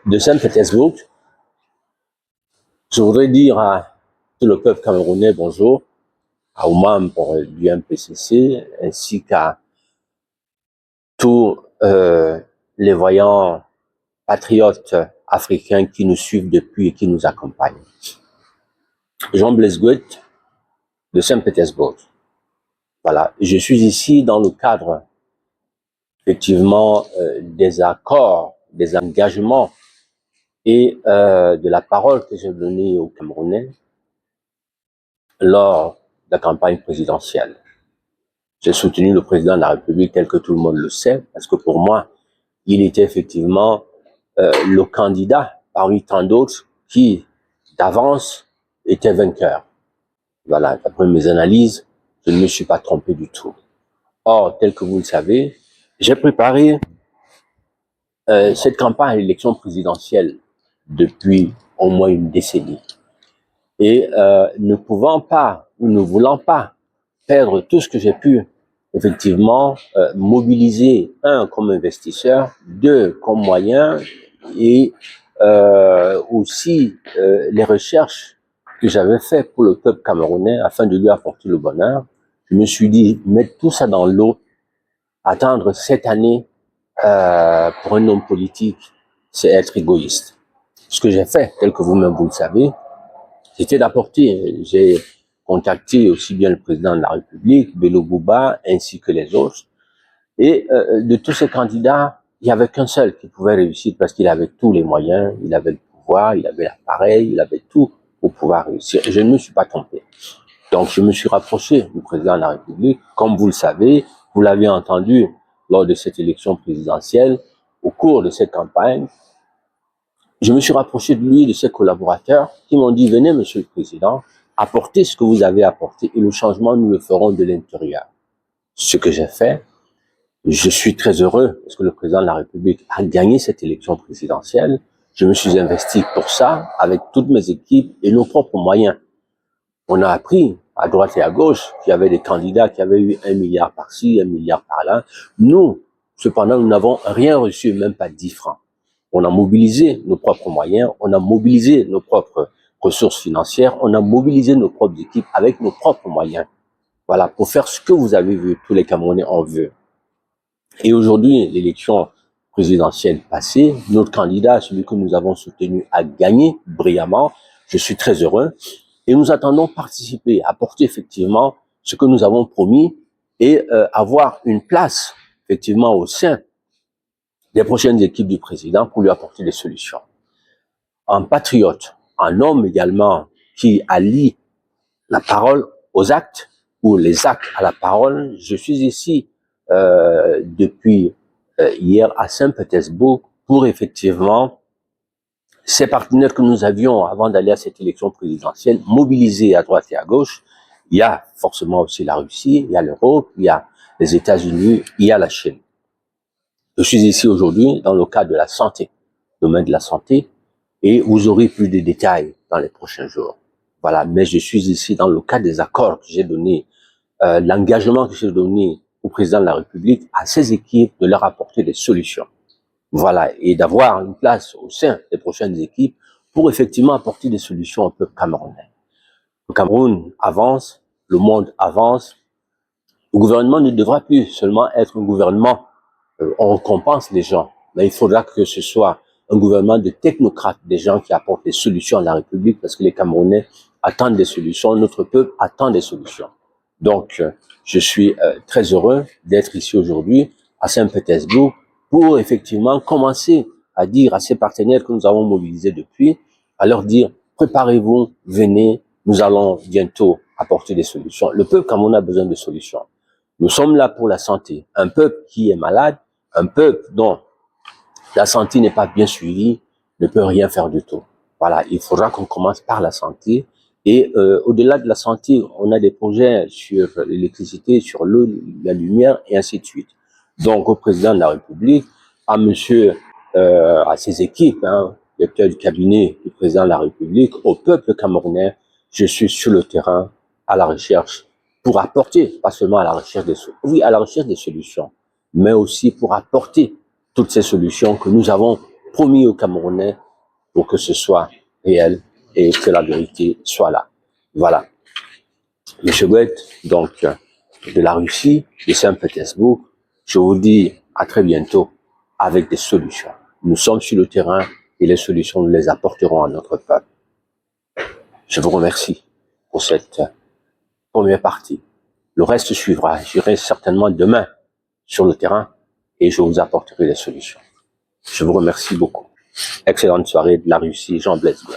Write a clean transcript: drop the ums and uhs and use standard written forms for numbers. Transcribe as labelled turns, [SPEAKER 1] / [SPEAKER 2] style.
[SPEAKER 1] de Saint-Pétersbourg. Je voudrais dire à tout le peuple camerounais bonjour, aux membres du MPCC, ainsi qu'à tous les voyants patriotes africains qui nous suivent depuis et qui nous accompagnent. Jean-Blaise Goethe de Saint-Pétersbourg. Voilà, je suis ici dans le cadre effectivement des accords, des engagements et de la parole que j'ai donnée aux Camerounais lors de la campagne présidentielle. J'ai soutenu le président de la République tel que tout le monde le sait, parce que pour moi, il était effectivement le candidat parmi tant d'autres qui, d'avance, était vainqueur. Voilà, d'après mes analyses, je ne me suis pas trompé du tout. Or, tel que vous le savez, j'ai préparé cette campagne à l'élection présidentielle depuis au moins une décennie. Et ne pouvant pas, ou ne voulant pas perdre tout ce que j'ai pu effectivement mobiliser, un, comme investisseur, deux, comme moyen, et aussi les recherches que j'avais faites pour le peuple camerounais afin de lui apporter le bonheur, je me suis dit, mettre tout ça dans l'eau, attendre cette année pour un homme politique, c'est être égoïste. Ce que j'ai fait, tel que vous-même vous le savez, c'était d'apporter, j'ai contacté aussi bien le président de la République, Bello Bouba, ainsi que les autres. Et de tous ces candidats, il n'y avait qu'un seul qui pouvait réussir parce qu'il avait tous les moyens, il avait le pouvoir, il avait l'appareil, il avait tout pour pouvoir réussir. Et je ne me suis pas trompé. Donc je me suis rapproché du président de la République. Comme vous le savez, vous l'avez entendu lors de cette élection présidentielle, au cours de cette campagne, je me suis rapproché de lui, de ses collaborateurs, qui m'ont dit, venez, monsieur le président, apportez ce que vous avez apporté et le changement, nous le ferons de l'intérieur. Ce que j'ai fait, je suis très heureux parce que le président de la République a gagné cette élection présidentielle. Je me suis investi pour ça avec toutes mes équipes et nos propres moyens. On a appris à droite et à gauche qu'il y avait des candidats qui avaient eu 1 milliard par-ci, 1 milliard par-là. Nous, cependant, nous n'avons rien reçu, même pas 10 francs. On a mobilisé nos propres moyens, on a mobilisé nos propres ressources financières, on a mobilisé nos propres équipes avec nos propres moyens. Voilà, pour faire ce que vous avez vu, tous les Camerounais en veulent. Et aujourd'hui, l'élection présidentielle passée, notre candidat, celui que nous avons soutenu, a gagné brillamment. Je suis très heureux. Et nous attendons participer, apporter effectivement ce que nous avons promis et avoir une place effectivement au sein des prochaines équipes du président pour lui apporter des solutions. Un patriote, un homme également qui allie la parole aux actes ou les actes à la parole. Je suis ici depuis hier à Saint-Pétersbourg pour effectivement ces partenaires que nous avions avant d'aller à cette élection présidentielle mobilisés à droite et à gauche. Il y a forcément aussi la Russie, il y a l'Europe, il y a les États-Unis, il y a la Chine. Je suis ici aujourd'hui dans le cadre de la santé, domaine de la santé, et vous aurez plus de détails dans les prochains jours. Voilà, mais je suis ici dans le cadre des accords que j'ai donnés, l'engagement que j'ai donné au président de la République, à ses équipes, de leur apporter des solutions. Voilà, et d'avoir une place au sein des prochaines équipes pour effectivement apporter des solutions au peuple camerounais. Le Cameroun avance, le monde avance. Le gouvernement ne devra plus seulement être un gouvernement, on récompense les gens, mais il faudra que ce soit un gouvernement de technocrates, des gens qui apportent des solutions à la République, parce que les Camerounais attendent des solutions, notre peuple attend des solutions. Donc, je suis très heureux d'être ici aujourd'hui à Saint-Pétersbourg pour effectivement commencer à dire à ces partenaires que nous avons mobilisés depuis, à leur dire, préparez-vous, venez, nous allons bientôt apporter des solutions. Le peuple camerounais a besoin de solutions. Nous sommes là pour la santé. Un peuple qui est malade, un peuple dont la santé n'est pas bien suivie, ne peut rien faire du tout. Voilà, il faudra qu'on commence par la santé. Et au-delà de la santé, on a des projets sur l'électricité, sur l'eau, la lumière, et ainsi de suite. Donc, au président de la République, à monsieur, à ses équipes, hein, directeur du cabinet du président de la République, au peuple camerounais, je suis sur le terrain à la recherche pour apporter, pas seulement à la recherche des solutions, oui, à la recherche des solutions, mais aussi pour apporter toutes ces solutions que nous avons promis aux Camerounais pour que ce soit réel et que la vérité soit là. Voilà. Monsieur Gouet, donc, de la Russie, de Saint-Pétersbourg, je vous dis à très bientôt avec des solutions. Nous sommes sur le terrain et les solutions, nous les apporterons à notre peuple. Je vous remercie pour cette première partie. Le reste suivra. J'irai certainement demain sur le terrain et je vous apporterai les solutions. Je vous remercie beaucoup. Excellente soirée de la Russie, Jean-Blaise Gouet.